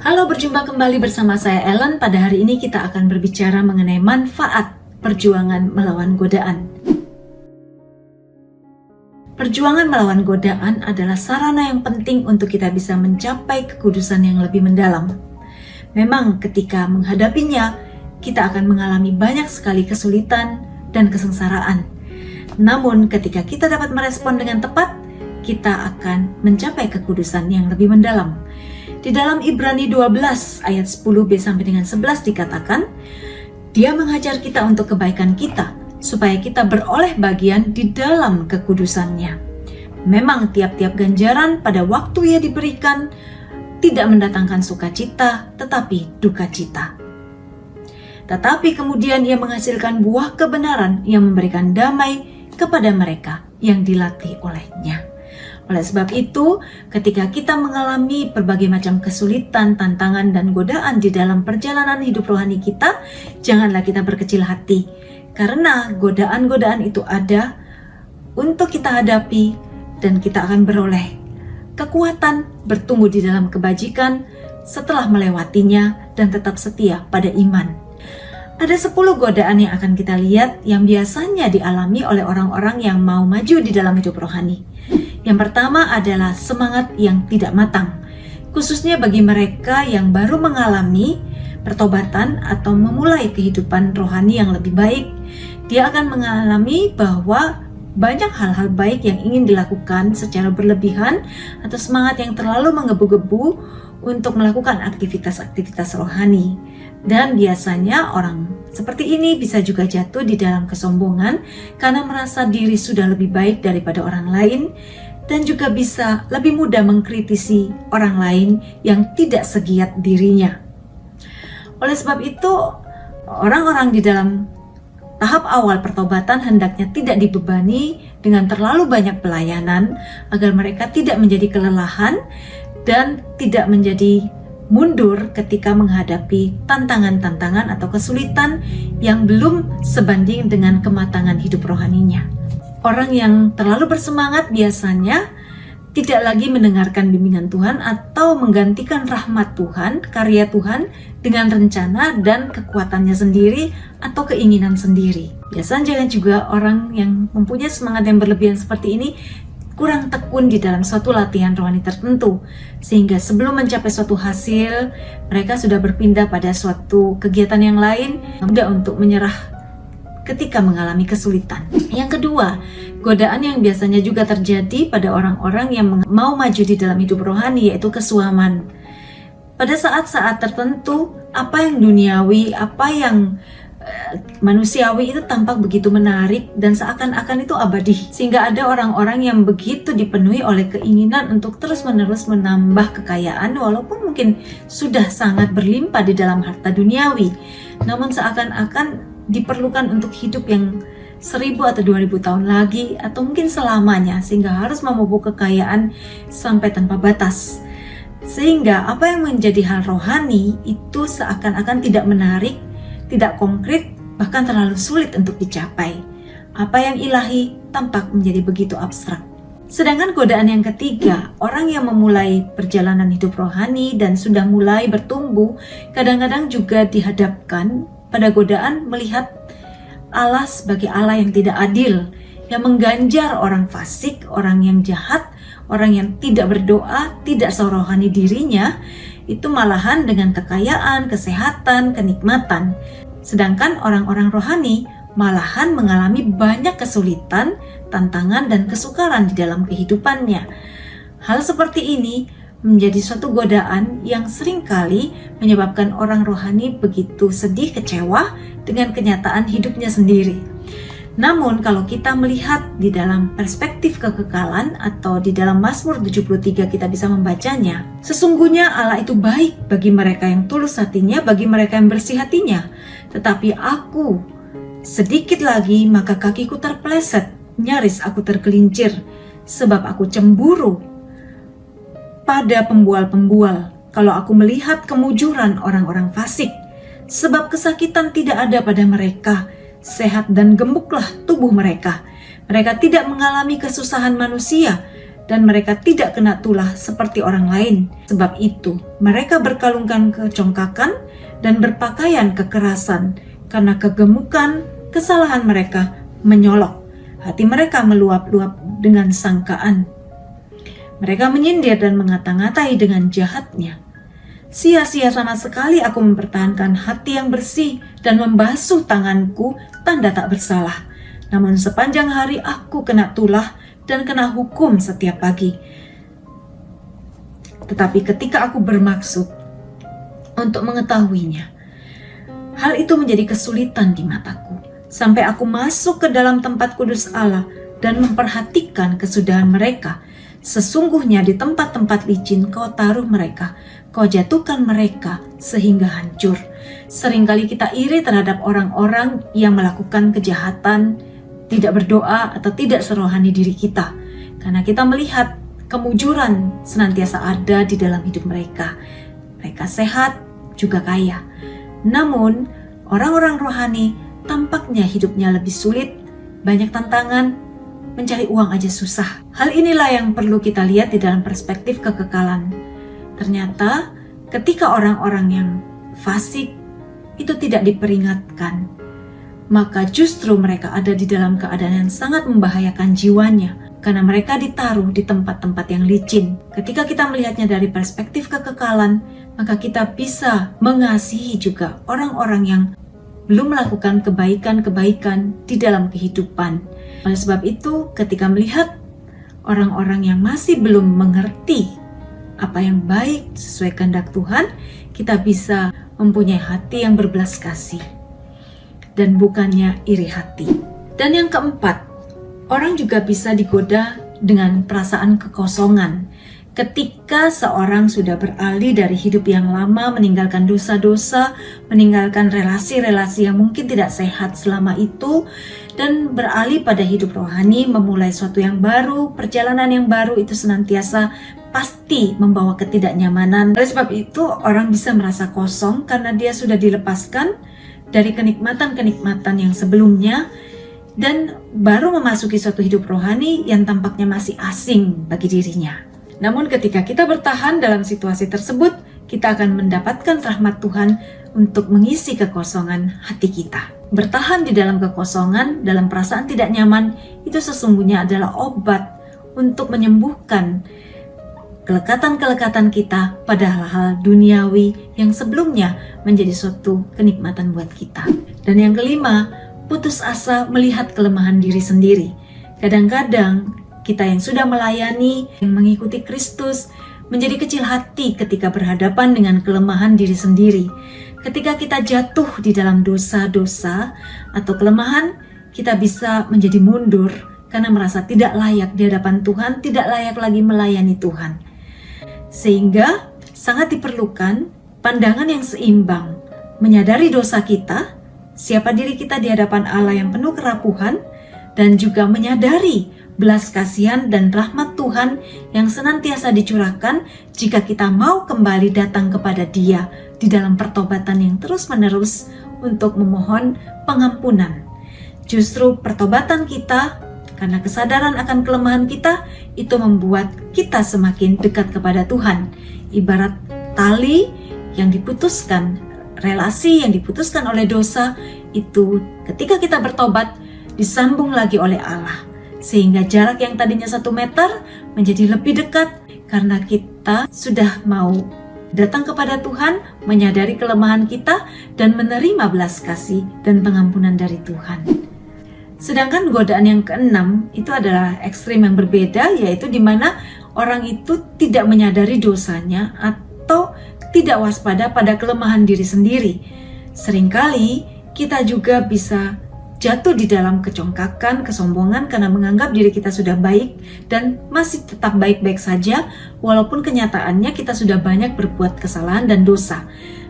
Halo, berjumpa kembali bersama saya Ellen. Pada hari ini kita akan berbicara mengenai manfaat perjuangan melawan godaan. Perjuangan melawan godaan adalah sarana yang penting untuk kita bisa mencapai kekudusan yang lebih mendalam. Memang ketika menghadapinya, kita akan mengalami banyak sekali kesulitan dan kesengsaraan. Namun ketika kita dapat merespon dengan tepat, kita akan mencapai kekudusan yang lebih mendalam. Di dalam Ibrani 12 ayat 10b sampai dengan 11 dikatakan, Dia mengajar kita untuk kebaikan kita, supaya kita beroleh bagian di dalam kekudusannya. Memang tiap-tiap ganjaran pada waktu ia diberikan tidak mendatangkan sukacita, tetapi duka cita. Tetapi kemudian ia menghasilkan buah kebenaran yang memberikan damai kepada mereka yang dilatih olehnya. Oleh sebab itu, ketika kita mengalami berbagai macam kesulitan, tantangan, dan godaan di dalam perjalanan hidup rohani kita, janganlah kita berkecil hati. Karena godaan-godaan itu ada untuk kita hadapi dan kita akan beroleh kekuatan bertumbuh di dalam kebajikan setelah melewatinya dan tetap setia pada iman. Ada 10 godaan yang akan kita lihat yang biasanya dialami oleh orang-orang yang mau maju di dalam hidup rohani. Yang pertama adalah semangat yang tidak matang, khususnya bagi mereka yang baru mengalami pertobatan atau memulai kehidupan rohani yang lebih baik. Dia akan mengalami bahwa banyak hal-hal baik yang ingin dilakukan secara berlebihan atau semangat yang terlalu menggebu-gebu untuk melakukan aktivitas-aktivitas rohani. Dan biasanya orang seperti ini bisa juga jatuh di dalam kesombongan karena merasa diri sudah lebih baik daripada orang lain, dan juga bisa lebih mudah mengkritisi orang lain yang tidak segiat dirinya. Oleh sebab itu, orang-orang di dalam tahap awal pertobatan hendaknya tidak dibebani dengan terlalu banyak pelayanan agar mereka tidak menjadi kelelahan dan tidak menjadi mundur ketika menghadapi tantangan-tantangan atau kesulitan yang belum sebanding dengan kematangan hidup rohaninya. Orang yang terlalu bersemangat biasanya tidak lagi mendengarkan bimbingan Tuhan atau menggantikan rahmat Tuhan, karya Tuhan dengan rencana dan kekuatannya sendiri atau keinginan sendiri. Biasanya juga orang yang mempunyai semangat yang berlebihan seperti ini kurang tekun di dalam suatu latihan rohani tertentu, sehingga sebelum mencapai suatu hasil, mereka sudah berpindah pada suatu kegiatan yang lain, mudah untuk menyerah ketika mengalami kesulitan. Yang kedua, godaan yang biasanya juga terjadi pada orang-orang yang mau maju di dalam hidup rohani, yaitu kesuaman. Pada saat-saat tertentu, apa yang duniawi, apa yang manusiawi itu tampak begitu menarik dan seakan-akan itu abadi, sehingga ada orang-orang yang begitu dipenuhi oleh keinginan untuk terus-menerus menambah kekayaan walaupun mungkin sudah sangat berlimpah di dalam harta duniawi, namun seakan-akan diperlukan untuk hidup yang 1000 atau 2000 tahun lagi atau mungkin selamanya, sehingga harus memupuk kekayaan sampai tanpa batas, sehingga apa yang menjadi hal rohani itu seakan-akan tidak menarik, tidak konkret, bahkan terlalu sulit untuk dicapai. Apa yang ilahi tampak menjadi begitu abstrak. Sedangkan godaan yang ketiga, orang yang memulai perjalanan hidup rohani dan sudah mulai bertumbuh, kadang-kadang juga dihadapkan pada godaan melihat Allah sebagai Allah yang tidak adil, yang mengganjar orang fasik, orang yang jahat, orang yang tidak berdoa, tidak serohani dirinya, itu malahan dengan kekayaan, kesehatan, kenikmatan. Sedangkan orang-orang rohani malahan mengalami banyak kesulitan, tantangan, dan kesukaran di dalam kehidupannya. Hal seperti ini menjadi suatu godaan yang seringkali menyebabkan orang rohani begitu sedih, kecewa dengan kenyataan hidupnya sendiri. Namun kalau kita melihat di dalam perspektif kekekalan atau di dalam Mazmur 73 kita bisa membacanya, sesungguhnya Allah itu baik bagi mereka yang tulus hatinya, bagi mereka yang bersih hatinya. Tetapi aku sedikit lagi maka kakiku terpeleset, nyaris aku tergelincir, sebab aku cemburu pada pembual-pembual kalau aku melihat kemujuran orang-orang fasik, sebab kesakitan tidak ada pada mereka, sehat dan gemuklah tubuh mereka. Mereka tidak mengalami kesusahan manusia, dan mereka tidak kena tulah seperti orang lain. Sebab itu, mereka berkalungkan kecongkakan dan berpakaian kekerasan, karena kegemukan kesalahan mereka menyolok. Hati mereka meluap-luap dengan sangkaan. Mereka menyindir dan mengata-ngatai dengan jahatnya. Sia-sia sama sekali aku mempertahankan hati yang bersih dan membasuh tanganku tanda tak bersalah. Namun sepanjang hari aku kena tulah dan kena hukum setiap pagi. Tetapi ketika aku bermaksud untuk mengetahuinya, hal itu menjadi kesulitan di mataku, sampai aku masuk ke dalam tempat kudus Allah dan memperhatikan kesudahan mereka. Sesungguhnya di tempat-tempat licin kau taruh mereka, kau jatuhkan mereka sehingga hancur. Seringkali kita iri terhadap orang-orang yang melakukan kejahatan, tidak berdoa atau tidak serohani diri kita, karena kita melihat kemujuran senantiasa ada di dalam hidup mereka. Mereka sehat, juga kaya. Namun, orang-orang rohani tampaknya hidupnya lebih sulit, banyak tantangan, mencari uang aja susah. Hal inilah yang perlu kita lihat di dalam perspektif kekekalan. Ternyata, ketika orang-orang yang fasik itu tidak diperingatkan, maka justru mereka ada di dalam keadaan yang sangat membahayakan jiwanya, karena mereka ditaruh di tempat-tempat yang licin. Ketika kita melihatnya dari perspektif kekekalan, maka kita bisa mengasihi juga orang-orang yang belum melakukan kebaikan-kebaikan di dalam kehidupan. Oleh sebab itu, ketika melihat orang-orang yang masih belum mengerti apa yang baik sesuai kehendak Tuhan, kita bisa mempunyai hati yang berbelas kasih dan bukannya iri hati. Dan yang keempat, orang juga bisa digoda dengan perasaan kekosongan. Ketika seorang sudah beralih dari hidup yang lama, meninggalkan dosa-dosa, meninggalkan relasi-relasi yang mungkin tidak sehat selama itu, dan beralih pada hidup rohani, memulai sesuatu yang baru, perjalanan yang baru itu senantiasa pasti membawa ketidaknyamanan. Oleh sebab itu, orang bisa merasa kosong karena dia sudah dilepaskan dari kenikmatan-kenikmatan yang sebelumnya, dan baru memasuki suatu hidup rohani yang tampaknya masih asing bagi dirinya. Namun ketika kita bertahan dalam situasi tersebut, kita akan mendapatkan rahmat Tuhan untuk mengisi kekosongan hati kita. Bertahan di dalam kekosongan, dalam perasaan tidak nyaman, itu sesungguhnya adalah obat untuk menyembuhkan kelekatan-kelekatan kita pada hal-hal duniawi yang sebelumnya menjadi suatu kenikmatan buat kita. Dan yang kelima, putus asa melihat kelemahan diri sendiri. Kadang-kadang kita yang sudah melayani, yang mengikuti Kristus, menjadi kecil hati ketika berhadapan dengan kelemahan diri sendiri. Ketika kita jatuh di dalam dosa-dosa atau kelemahan, kita bisa menjadi mundur karena merasa tidak layak di hadapan Tuhan, tidak layak lagi melayani Tuhan. Sehingga sangat diperlukan pandangan yang seimbang, menyadari dosa kita, siapa diri kita di hadapan Allah yang penuh kerapuhan, dan juga menyadari belas kasihan dan rahmat Tuhan yang senantiasa dicurahkan jika kita mau kembali datang kepada Dia di dalam pertobatan yang terus-menerus untuk memohon pengampunan. Justru pertobatan kita, karena kesadaran akan kelemahan kita, itu membuat kita semakin dekat kepada Tuhan. Ibarat tali yang diputuskan, relasi yang diputuskan oleh dosa, itu ketika kita bertobat, disambung lagi oleh Allah. Sehingga jarak yang tadinya 1 meter menjadi lebih dekat karena kita sudah mau datang kepada Tuhan, menyadari kelemahan kita, dan menerima belas kasih dan pengampunan dari Tuhan. Sedangkan godaan yang keenam itu adalah ekstrim yang berbeda, yaitu di mana orang itu tidak menyadari dosanya atau tidak waspada pada kelemahan diri sendiri. Seringkali kita juga bisa jatuh di dalam kecongkakan, kesombongan karena menganggap diri kita sudah baik dan masih tetap baik-baik saja walaupun kenyataannya kita sudah banyak berbuat kesalahan dan dosa.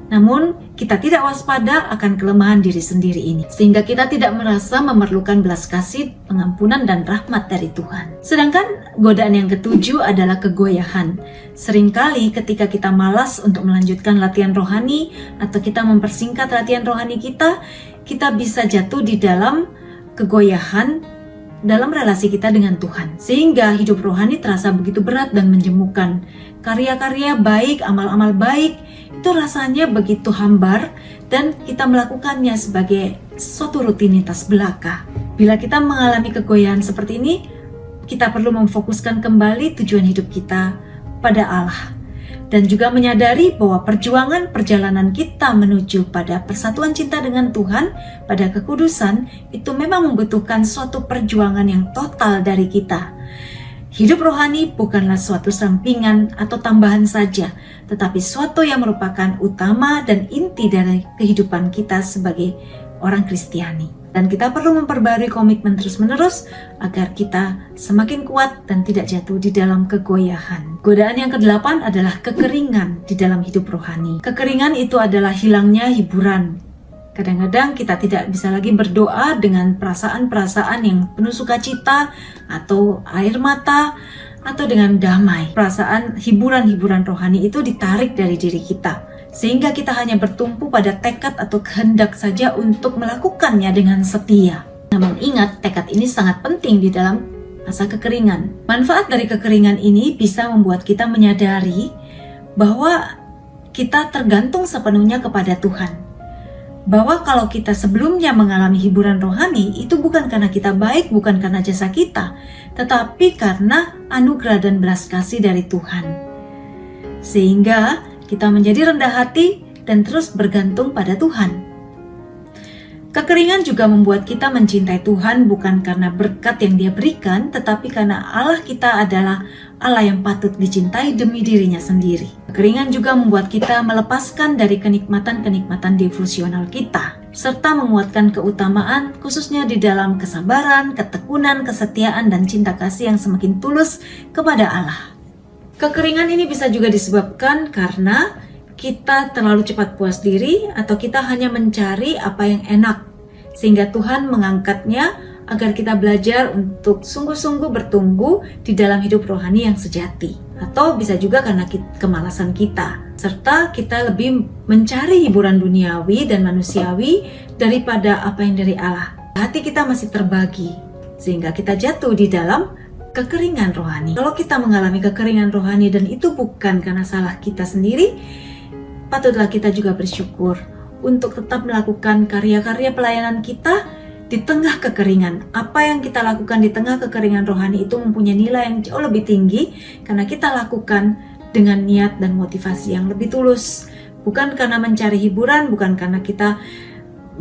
Namun kita tidak waspada akan kelemahan diri sendiri ini, sehingga kita tidak merasa memerlukan belas kasih, pengampunan, dan rahmat dari Tuhan. Sedangkan godaan yang ketujuh adalah kegoyahan. Seringkali ketika kita malas untuk melanjutkan latihan rohani atau kita mempersingkat latihan rohani kita bisa jatuh di dalam kegoyahan dalam relasi kita dengan Tuhan. Sehingga hidup rohani terasa begitu berat dan menjemukan. Karya-karya baik, amal-amal baik, itu rasanya begitu hambar dan kita melakukannya sebagai suatu rutinitas belaka. Bila kita mengalami kegoyahan seperti ini, kita perlu memfokuskan kembali tujuan hidup kita pada Allah. Dan juga menyadari bahwa perjalanan kita menuju pada persatuan cinta dengan Tuhan, pada kekudusan, itu memang membutuhkan suatu perjuangan yang total dari kita. Hidup rohani bukanlah suatu sampingan atau tambahan saja, tetapi suatu yang merupakan utama dan inti dari kehidupan kita sebagai orang Kristiani. Dan kita perlu memperbarui komitmen terus-menerus agar kita semakin kuat dan tidak jatuh di dalam kegoyahan. Godaan yang ke-8 adalah kekeringan di dalam hidup rohani. Kekeringan itu adalah hilangnya hiburan. Kadang-kadang kita tidak bisa lagi berdoa dengan perasaan-perasaan yang penuh sukacita atau air mata atau dengan damai. Perasaan hiburan-hiburan rohani itu ditarik dari diri kita. Sehingga kita hanya bertumpu pada tekad atau kehendak saja untuk melakukannya dengan setia. Namun ingat, tekad ini sangat penting di dalam masa kekeringan. Manfaat dari kekeringan ini bisa membuat kita menyadari bahwa kita tergantung sepenuhnya kepada Tuhan. Bahwa kalau kita sebelumnya mengalami hiburan rohani, itu bukan karena kita baik, bukan karena jasa kita, tetapi karena anugerah dan belas kasih dari Tuhan. Sehingga kita menjadi rendah hati dan terus bergantung pada Tuhan. Kekeringan juga membuat kita mencintai Tuhan bukan karena berkat yang Dia berikan, tetapi karena Allah kita adalah Allah yang patut dicintai demi dirinya sendiri. Kekeringan juga membuat kita melepaskan dari kenikmatan-kenikmatan devosional kita, serta menguatkan keutamaan khususnya di dalam kesabaran, ketekunan, kesetiaan, dan cinta kasih yang semakin tulus kepada Allah. Kekeringan ini bisa juga disebabkan karena kita terlalu cepat puas diri atau kita hanya mencari apa yang enak, sehingga Tuhan mengangkatnya agar kita belajar untuk sungguh-sungguh bertumbuh di dalam hidup rohani yang sejati. Atau bisa juga karena kemalasan kita, serta kita lebih mencari hiburan duniawi dan manusiawi daripada apa yang dari Allah. Hati kita masih terbagi, sehingga kita jatuh di dalam kekeringan rohani. Kalau kita mengalami kekeringan rohani dan itu bukan karena salah kita sendiri, patutlah kita juga bersyukur untuk tetap melakukan karya-karya pelayanan kita di tengah kekeringan. Apa yang kita lakukan di tengah kekeringan rohani itu mempunyai nilai yang jauh lebih tinggi karena kita lakukan dengan niat dan motivasi yang lebih tulus. Bukan karena mencari hiburan, bukan karena kita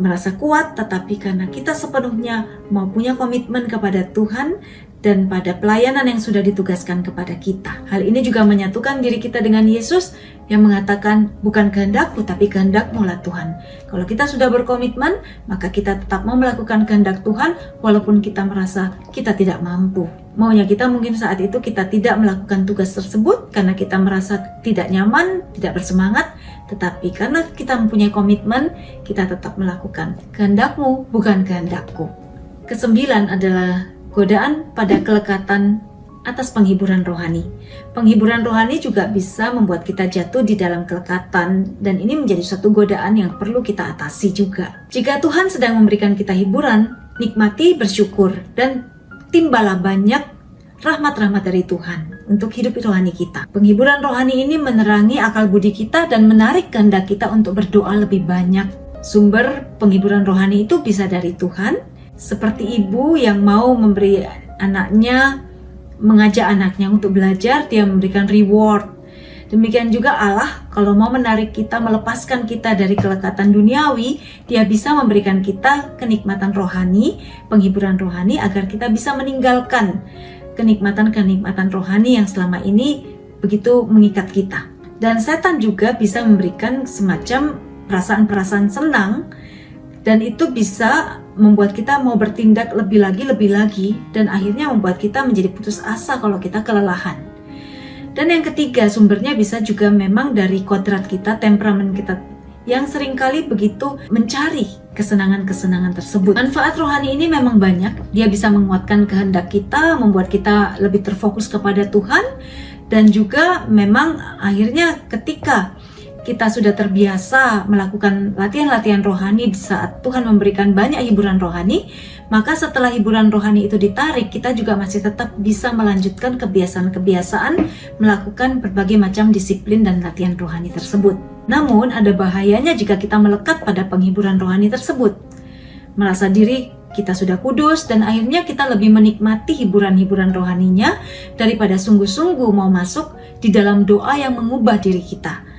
merasa kuat, tetapi karena kita sepenuhnya mau punya komitmen kepada Tuhan dan pada pelayanan yang sudah ditugaskan kepada kita. Hal ini juga menyatukan diri kita dengan Yesus yang mengatakan, bukan kehendakku tapi kehendak-Mu lah Tuhan. Kalau kita sudah berkomitmen, maka kita tetap mau melakukan kehendak Tuhan walaupun kita merasa kita tidak mampu. Maunya kita mungkin saat itu kita tidak melakukan tugas tersebut karena kita merasa tidak nyaman, tidak bersemangat, tetapi karena kita mempunyai komitmen, kita tetap melakukan kehendak-Mu, bukan kehendakku. Kesembilan adalah godaan pada kelekatan atas penghiburan rohani. Penghiburan rohani juga bisa membuat kita jatuh di dalam kelekatan, dan ini menjadi suatu godaan yang perlu kita atasi juga. Jika Tuhan sedang memberikan kita hiburan, nikmati, bersyukur, dan timbalah banyak rahmat-rahmat dari Tuhan untuk hidup rohani kita. Penghiburan rohani ini menerangi akal budi kita dan menarik kehendak kita untuk berdoa lebih banyak. Sumber penghiburan rohani itu bisa dari Tuhan, seperti ibu yang mau memberi anaknya, mengajak anaknya untuk belajar, dia memberikan reward. Demikian juga Allah, kalau mau menarik kita, melepaskan kita dari kelekatan duniawi, Dia bisa memberikan kita kenikmatan rohani, penghiburan rohani, agar kita bisa meninggalkan kenikmatan-kenikmatan rohani yang selama ini begitu mengikat kita. Dan setan juga bisa memberikan semacam perasaan-perasaan senang, dan itu bisa membuat kita mau bertindak lebih lagi, dan akhirnya membuat kita menjadi putus asa kalau kita kelelahan. Dan yang ketiga, sumbernya bisa juga memang dari kodrat kita, temperamen kita yang seringkali begitu mencari kesenangan-kesenangan tersebut. Manfaat rohani ini memang banyak. Dia bisa menguatkan kehendak kita, membuat kita lebih terfokus kepada Tuhan, dan juga memang akhirnya ketika kita sudah terbiasa melakukan latihan-latihan rohani di saat Tuhan memberikan banyak hiburan rohani, maka setelah hiburan rohani itu ditarik, kita juga masih tetap bisa melanjutkan kebiasaan-kebiasaan melakukan berbagai macam disiplin dan latihan rohani tersebut. Namun ada bahayanya jika kita melekat pada penghiburan rohani tersebut, merasa diri kita sudah kudus, dan akhirnya kita lebih menikmati hiburan-hiburan rohaninya daripada sungguh-sungguh mau masuk di dalam doa yang mengubah diri kita.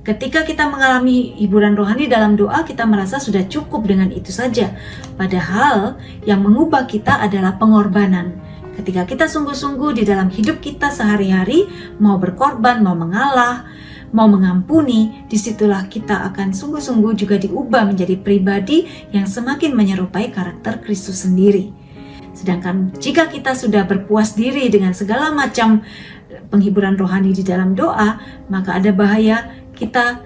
Ketika kita mengalami hiburan rohani dalam doa, kita merasa sudah cukup dengan itu saja. Padahal yang mengubah kita adalah pengorbanan. Ketika kita sungguh-sungguh di dalam hidup kita sehari-hari, mau berkorban, mau mengalah, mau mengampuni, disitulah kita akan sungguh-sungguh juga diubah menjadi pribadi yang semakin menyerupai karakter Kristus sendiri. Sedangkan jika kita sudah berpuas diri dengan segala macam penghiburan rohani di dalam doa, maka ada bahaya kita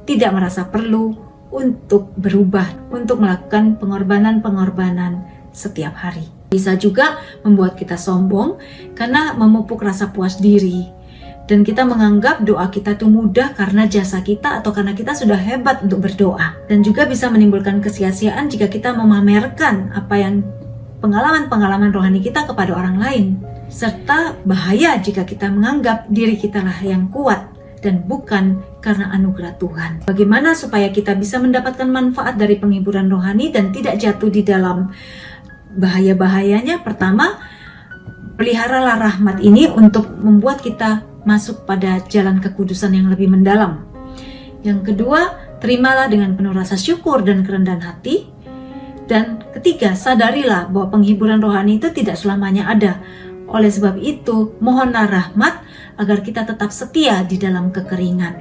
tidak merasa perlu untuk berubah, untuk melakukan pengorbanan-pengorbanan setiap hari. Bisa juga membuat kita sombong karena memupuk rasa puas diri. Dan kita menganggap doa kita itu mudah karena jasa kita atau karena kita sudah hebat untuk berdoa. Dan juga bisa menimbulkan kesia-siaan jika kita memamerkan apa yang pengalaman-pengalaman rohani kita kepada orang lain. Serta bahaya jika kita menganggap diri kita lah yang kuat dan bukan karena anugerah Tuhan. Bagaimana supaya kita bisa mendapatkan manfaat dari penghiburan rohani dan tidak jatuh di dalam bahaya-bahayanya? Pertama, peliharalah rahmat ini untuk membuat kita masuk pada jalan kekudusan yang lebih mendalam. Yang kedua, terimalah dengan penuh rasa syukur dan kerendahan hati. Dan ketiga, sadarilah bahwa penghiburan rohani itu tidak selamanya ada. Oleh sebab itu, mohonlah rahmat agar kita tetap setia di dalam kekeringan.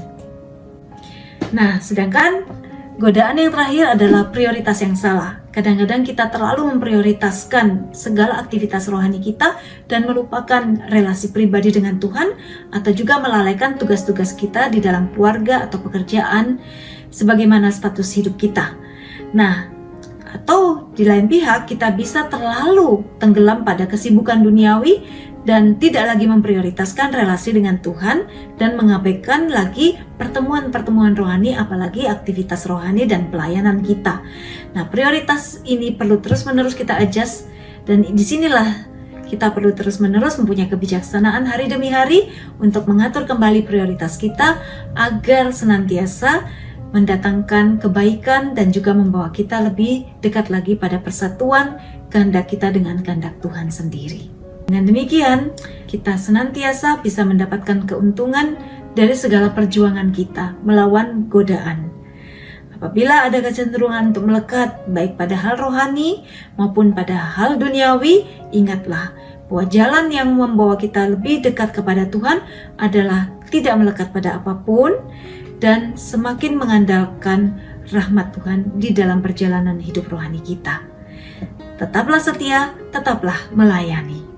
Nah, sedangkan godaan yang terakhir adalah prioritas yang salah. Kadang-kadang kita terlalu memprioritaskan segala aktivitas rohani kita dan melupakan relasi pribadi dengan Tuhan, atau juga melalaikan tugas-tugas kita di dalam keluarga atau pekerjaan sebagaimana status hidup kita. Nah, atau di lain pihak kita bisa terlalu tenggelam pada kesibukan duniawi dan tidak lagi memprioritaskan relasi dengan Tuhan dan mengabaikan lagi pertemuan-pertemuan rohani, apalagi aktivitas rohani dan pelayanan kita. Nah, prioritas ini perlu terus-menerus kita adjust, dan disinilah kita perlu terus-menerus mempunyai kebijaksanaan hari demi hari untuk mengatur kembali prioritas kita agar senantiasa mendatangkan kebaikan dan juga membawa kita lebih dekat lagi pada persatuan kehendak kita dengan kehendak Tuhan sendiri. Dengan demikian, kita senantiasa bisa mendapatkan keuntungan dari segala perjuangan kita melawan godaan. Apabila ada kecenderungan untuk melekat baik pada hal rohani maupun pada hal duniawi, ingatlah bahwa jalan yang membawa kita lebih dekat kepada Tuhan adalah tidak melekat pada apapun dan semakin mengandalkan rahmat Tuhan di dalam perjalanan hidup rohani kita. Tetaplah setia, tetaplah melayani.